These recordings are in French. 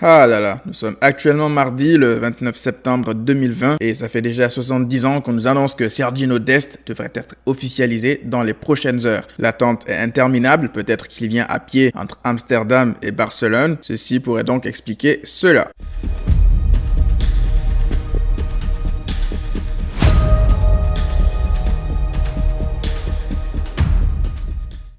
Ah là là, nous sommes actuellement mardi le 29 septembre 2020 et ça fait déjà 70 ans qu'on nous annonce que Sergiño Dest devrait être officialisé dans les prochaines heures. L'attente est interminable, peut-être qu'il vient à pied entre Amsterdam et Barcelone, ceci pourrait donc expliquer cela.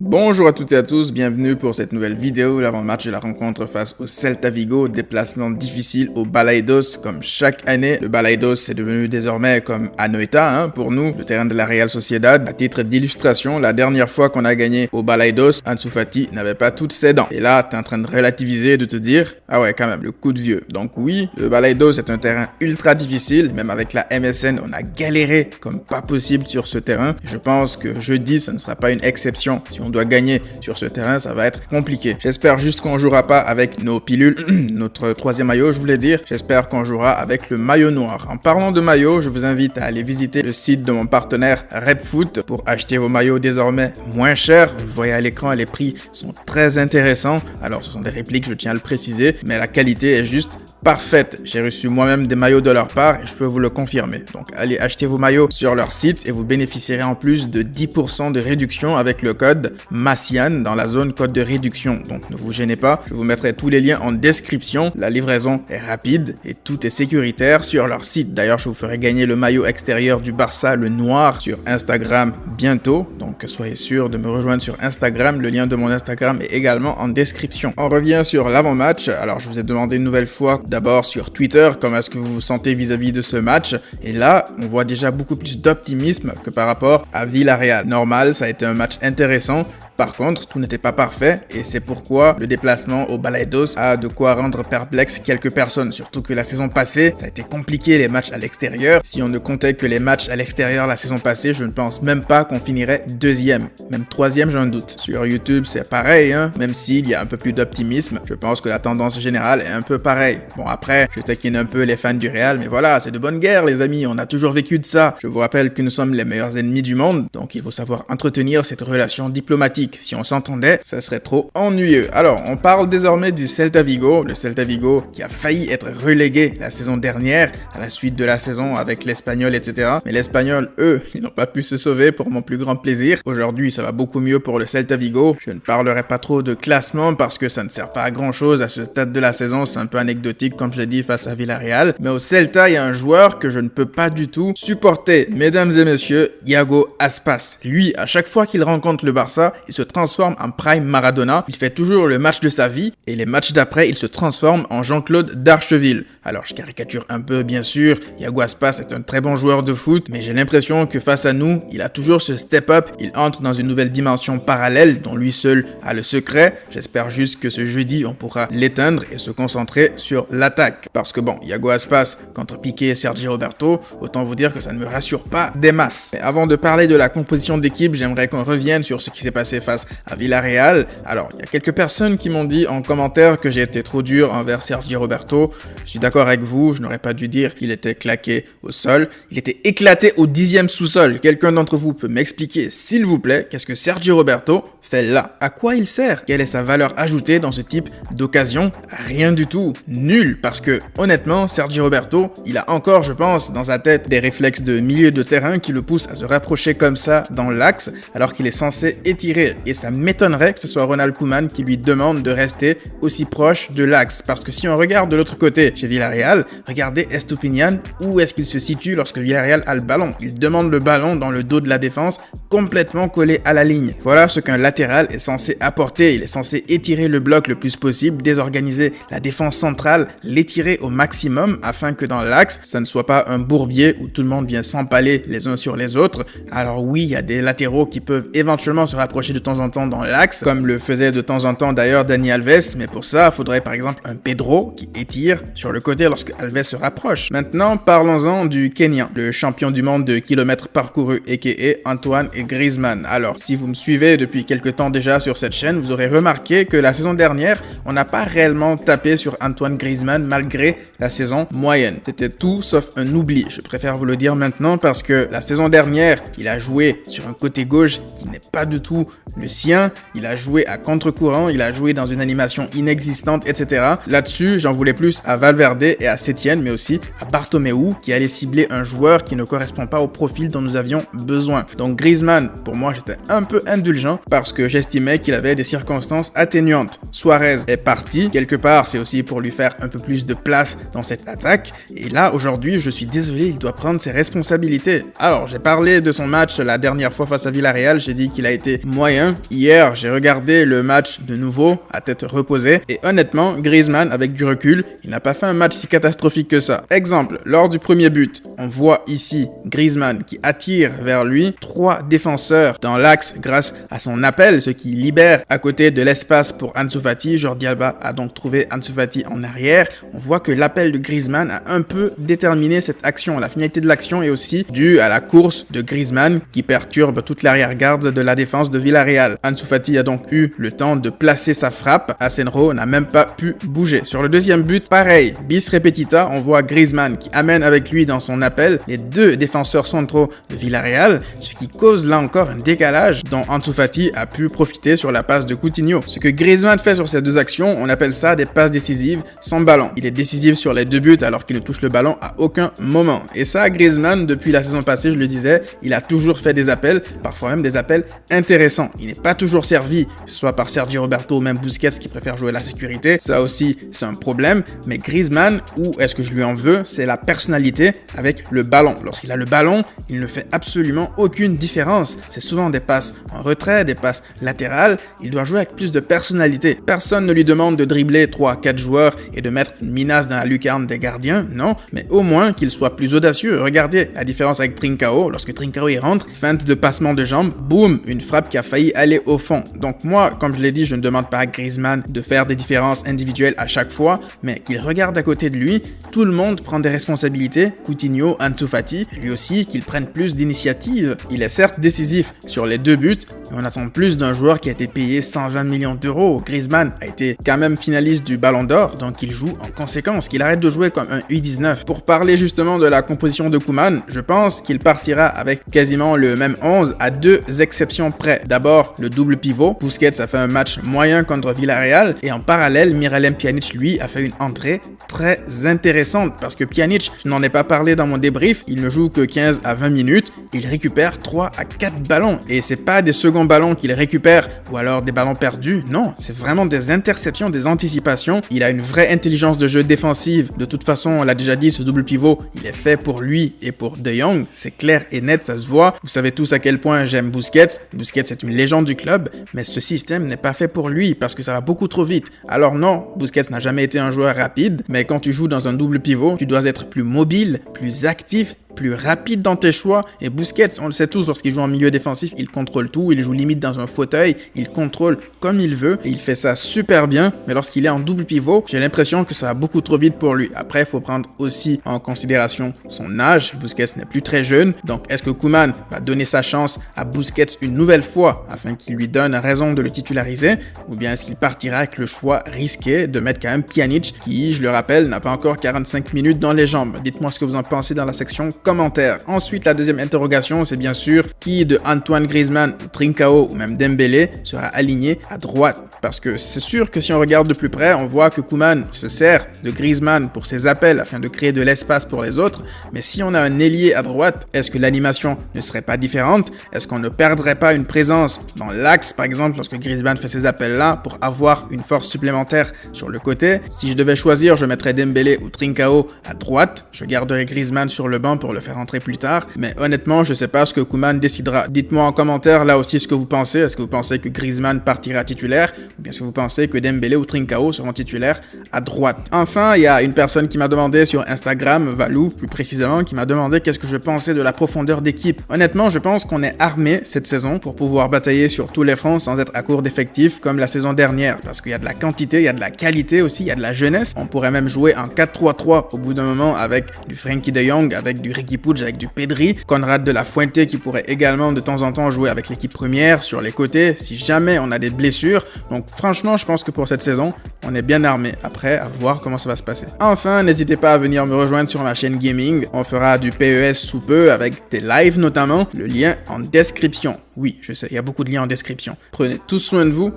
Bonjour à toutes et à tous, bienvenue pour cette nouvelle vidéo, l'avant-match de la rencontre face au Celta Vigo, déplacement difficile au Balaidos comme chaque année. Le Balaidos est devenu désormais comme Anoeta pour nous, le terrain de la Real Sociedad. À titre d'illustration, la dernière fois qu'on a gagné au Balaidos, Ansu Fati n'avait pas toutes ses dents. Et là, t'es en train de relativiser, de te dire, ah ouais quand même, le coup de vieux. Donc oui, le Balaidos est un terrain ultra difficile, même avec la MSN, on a galéré comme pas possible sur ce terrain. Je pense que jeudi, ça ne sera pas une exception. Si on doit gagner sur ce terrain, ça va être compliqué. J'espère juste qu'on jouera pas avec nos pilules, notre troisième maillot, je voulais dire. J'espère qu'on jouera avec le maillot noir. En parlant de maillot, je vous invite à aller visiter le site de mon partenaire RepFoot pour acheter vos maillots désormais moins chers. Vous voyez à l'écran, les prix sont très intéressants. Alors, ce sont des répliques, je tiens à le préciser, mais la qualité est juste parfaite. J'ai reçu moi-même des maillots de leur part et je peux vous le confirmer. Donc allez acheter vos maillots sur leur site et vous bénéficierez en plus de 10% de réduction avec le code MASSIAN dans la zone code de réduction. Donc ne vous gênez pas, je vous mettrai tous les liens en description. La livraison est rapide et tout est sécuritaire sur leur site. D'ailleurs, je vous ferai gagner le maillot extérieur du Barça, le noir, sur Instagram bientôt. Donc soyez sûr de me rejoindre sur Instagram. Le lien de mon Instagram est également en description. On revient sur l'avant-match. Alors je vous ai demandé une nouvelle fois d'abord sur Twitter, comment est-ce que vous vous sentez vis-à-vis de ce match. Et là, on voit déjà beaucoup plus d'optimisme que par rapport à Villarreal. Normal, ça a été un match intéressant. Par contre, tout n'était pas parfait et c'est pourquoi le déplacement au Balaidos a de quoi rendre perplexe quelques personnes. Surtout que la saison passée, ça a été compliqué les matchs à l'extérieur. Si on ne comptait que les matchs à l'extérieur la saison passée, je ne pense même pas qu'on finirait deuxième. Même troisième, j'ai un doute. Sur YouTube, c'est pareil, même s'il y a un peu plus d'optimisme. Je pense que la tendance générale est un peu pareille. Bon après, je taquine un peu les fans du Real, mais voilà, c'est de bonne guerre les amis, on a toujours vécu de ça. Je vous rappelle que nous sommes les meilleurs ennemis du monde, donc il faut savoir entretenir cette relation diplomatique. Si on s'entendait, ça serait trop ennuyeux. Alors, on parle désormais du Celta Vigo. Le Celta Vigo qui a failli être relégué la saison dernière, à la suite de la saison avec l'Espagnol, etc. Mais l'Espagnol, eux, ils n'ont pas pu se sauver pour mon plus grand plaisir. Aujourd'hui, ça va beaucoup mieux pour le Celta Vigo. Je ne parlerai pas trop de classement parce que ça ne sert pas à grand chose à ce stade de la saison. C'est un peu anecdotique, comme je l'ai dit, face à Villarreal. Mais au Celta, il y a un joueur que je ne peux pas du tout supporter. Mesdames et messieurs, Iago Aspas. Lui, à chaque fois qu'il rencontre le Barça, il se transforme en Prime Maradona. Il fait toujours le match de sa vie et les matchs d'après, il se transforme en Jean-Claude Darcheville. Alors, je caricature un peu, bien sûr. Iago Aspas est un très bon joueur de foot, mais j'ai l'impression que face à nous, il a toujours ce step-up. Il entre dans une nouvelle dimension parallèle dont lui seul a le secret. J'espère juste que ce jeudi, on pourra l'éteindre et se concentrer sur l'attaque. Parce que bon, Iago Aspas contre Piqué et Sergi Roberto, autant vous dire que ça ne me rassure pas des masses. Mais avant de parler de la composition d'équipe, j'aimerais qu'on revienne sur ce qui s'est passé face à Villarreal. Alors, il y a quelques personnes qui m'ont dit en commentaire que j'ai été trop dur envers Sergi Roberto. Je suis d'accord avec vous, je n'aurais pas dû dire qu'il était claqué au sol. Il était éclaté au 10e sous-sol. Quelqu'un d'entre vous peut m'expliquer, s'il vous plaît, qu'est-ce que Sergi Roberto fait là? À quoi il sert? Quelle est sa valeur ajoutée dans ce type d'occasion? Rien du tout. Nul. Parce que, honnêtement, Sergi Roberto, il a encore, je pense, dans sa tête des réflexes de milieu de terrain qui le poussent à se rapprocher comme ça dans l'axe, alors qu'il est censé étirer. Et ça m'étonnerait que ce soit Ronald Koeman qui lui demande de rester aussi proche de l'axe. Parce que si on regarde de l'autre côté, chez Villarreal, regardez Estupiñán, où est-ce qu'il se situe lorsque Villarreal a le ballon? Il demande le ballon dans le dos de la défense, complètement collé à la ligne. Voilà ce qu'un latéral est censé apporter. Il est censé étirer le bloc le plus possible, désorganiser la défense centrale, l'étirer au maximum afin que dans l'axe, ça ne soit pas un bourbier où tout le monde vient s'empaler les uns sur les autres. Alors oui, il y a des latéraux qui peuvent éventuellement se rapprocher de temps en temps dans l'axe, comme le faisait de temps en temps d'ailleurs Dani Alves, mais pour ça, il faudrait par exemple un Pedro qui étire sur le côté lorsque Alves se rapproche. Maintenant, parlons-en du Kenyan, le champion du monde de kilomètres parcourus, a.k.a. Antoine Griezmann. Alors, si vous me suivez depuis quelques temps déjà sur cette chaîne, vous aurez remarqué que la saison dernière, on n'a pas réellement tapé sur Antoine Griezmann malgré la saison moyenne. C'était tout sauf un oubli. Je préfère vous le dire maintenant parce que la saison dernière, il a joué sur un côté gauche qui n'est pas du tout le sien, il a joué à contre-courant, il a joué dans une animation inexistante, etc. Là-dessus, j'en voulais plus à Valverde et à Setien, mais aussi à Bartomeu, qui allait cibler un joueur qui ne correspond pas au profil dont nous avions besoin. Donc Griezmann, pour moi, j'étais un peu indulgent parce que j'estimais qu'il avait des circonstances atténuantes. Suarez est parti, quelque part, c'est aussi pour lui faire un peu plus de place dans cette attaque. Et là, aujourd'hui, je suis désolé, il doit prendre ses responsabilités. Alors, j'ai parlé de son match la dernière fois face à Villarreal, j'ai dit qu'il a été moyen. Hier, j'ai regardé le match de nouveau, à tête reposée, et honnêtement, Griezmann, avec du recul, il n'a pas fait un match si catastrophique que ça. Exemple, lors du premier but, on voit ici Griezmann qui attire vers lui 3 défenseurs dans l'axe grâce à son appel, ce qui libère à côté de l'espace pour Ansu Fati. Jordi Alba a donc trouvé Ansu Fati en arrière. On voit que l'appel de Griezmann a un peu déterminé cette action. La finalité de l'action est aussi due à la course de Griezmann qui perturbe toute l'arrière-garde de la défense de Villarreal. Ansu Fati a donc eu le temps de placer sa frappe. Asenjo n'a même pas pu bouger. Sur le deuxième but, pareil, bis repetita, on voit Griezmann qui amène avec lui dans son appel les 2 défenseurs centraux de Villarreal, ce qui cause là encore un décalage dont Ansu Fati a pu profiter sur la passe de Coutinho. Ce que Griezmann fait sur ces 2 actions, on appelle ça des passes décisives sans ballon. Il est décisif sur les 2 buts alors qu'il ne touche le ballon à aucun moment. Et ça, Griezmann, depuis la saison passée, je le disais, il a toujours fait des appels, parfois même des appels intéressants. Il n'est pas toujours servi, que ce soit par Sergio Roberto ou même Busquets qui préfère jouer la sécurité. Ça aussi, c'est un problème. Mais Griezmann, où est-ce que je lui en veux, c'est la personnalité avec le ballon. Lorsqu'il a le ballon, il ne fait absolument aucune différence. C'est souvent des passes en retrait, des passes latérales. Il doit jouer avec plus de personnalité. Personne ne lui demande de dribbler 3-4 joueurs et de mettre une menace dans la lucarne des gardiens, non, mais au moins qu'il soit plus audacieux. Regardez la différence avec Trincao. Lorsque Trincao y rentre, feinte de passement de jambes, boum, une frappe qui a failli aller au fond. Donc moi, comme je l'ai dit, je ne demande pas à Griezmann de faire des différences individuelles à chaque fois, mais qu'il regarde à côté de lui, tout le monde prend des responsabilités. Coutinho, Ansu Fati, lui aussi, qu'il prenne plus d'initiative. Il est certes décisif sur les 2 buts, mais on attend plus d'un joueur qui a été payé 120 millions d'euros. Griezmann a été quand même finaliste du Ballon d'Or, donc il joue en conséquence, qu'il arrête de jouer comme un U19. Pour parler justement de la composition de Koeman, je pense qu'il partira avec quasiment le même 11 à 2 exceptions près. D'abord, le double pivot. Busquets a fait un match moyen contre Villarreal et en parallèle, Miralem Pjanic, lui, a fait une entrée très intéressante parce que Pjanic, je n'en ai pas parlé dans mon débrief, il ne joue que 15 à 20 minutes, il récupère 3 à 4 ballons et c'est pas des seconds ballons qu'il récupère ou alors des ballons perdus, non, c'est vraiment des interceptions, des anticipations. Il a une vraie intelligence de jeu défensive. De toute façon, on l'a déjà dit, ce double pivot, il est fait pour lui et pour De Jong, c'est clair et net, ça se voit. Vous savez tous à quel point j'aime Busquets. Busquets est une légende du club, mais ce système n'est pas fait pour lui parce que ça va beaucoup trop vite. Alors non, Busquets n'a jamais été un joueur rapide, mais quand tu joues dans un double pivot, tu dois être plus mobile, plus actif, plus rapide dans tes choix. Et Busquets, on le sait tous, lorsqu'il joue en milieu défensif, il contrôle tout, il joue limite dans un fauteuil, il contrôle comme il veut, et il fait ça super bien. Mais lorsqu'il est en double pivot, j'ai l'impression que ça va beaucoup trop vite pour lui. Après, il faut prendre aussi en considération son âge. Busquets n'est plus très jeune, donc est-ce que Koeman va donner sa chance à Busquets une nouvelle fois afin qu'il lui donne raison de le titulariser, ou bien est-ce qu'il partira avec le choix risqué de mettre quand même Pjanic, qui, je le rappelle, n'a pas encore 45 minutes dans les jambes. Dites-moi ce que vous en pensez dans la section commentaires. Ensuite, la deuxième interrogation, c'est bien sûr qui de Antoine Griezmann ou Trincao ou même Dembélé sera aligné à droite. Parce que c'est sûr que si on regarde de plus près, on voit que Koeman se sert de Griezmann pour ses appels afin de créer de l'espace pour les autres. Mais si on a un ailier à droite, est-ce que l'animation ne serait pas différente? Est-ce qu'on ne perdrait pas une présence dans l'axe, par exemple, lorsque Griezmann fait ces appels-là pour avoir une force supplémentaire sur le côté? Si je devais choisir, je mettrais Dembélé ou Trincao à droite. Je garderais Griezmann sur le banc pour le faire entrer plus tard. Mais honnêtement, je sais pas ce que Koeman décidera. Dites-moi en commentaire là aussi ce que vous pensez. Est-ce que vous pensez que Griezmann partira titulaire? Ou bien est-ce que vous pensez que Dembélé ou Trincao seront titulaires à droite? Enfin, il y a une personne qui m'a demandé sur Instagram, Valou plus précisément, qui m'a demandé qu'est-ce que je pensais de la profondeur d'équipe. Honnêtement, je pense qu'on est armé cette saison pour pouvoir batailler sur tous les fronts sans être à court d'effectifs comme la saison dernière. Parce qu'il y a de la quantité, il y a de la qualité aussi, il y a de la jeunesse. On pourrait même jouer en 4-3-3 au bout d'un moment avec du Frenkie de Jong, avec du Riqui Puig, avec du Pedri, Conrad de la Fuente qui pourrait également de temps en temps jouer avec l'équipe première sur les côtés si jamais on a des blessures. Donc franchement, je pense que pour cette saison, on est bien armé. Après, à voir comment ça va se passer. Enfin, n'hésitez pas à venir me rejoindre sur ma chaîne gaming. On fera du PES sous peu avec des lives notamment. Le lien en description. Oui, je sais, il y a beaucoup de liens en description. Prenez tous soin de vous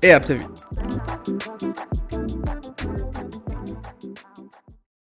et à très vite.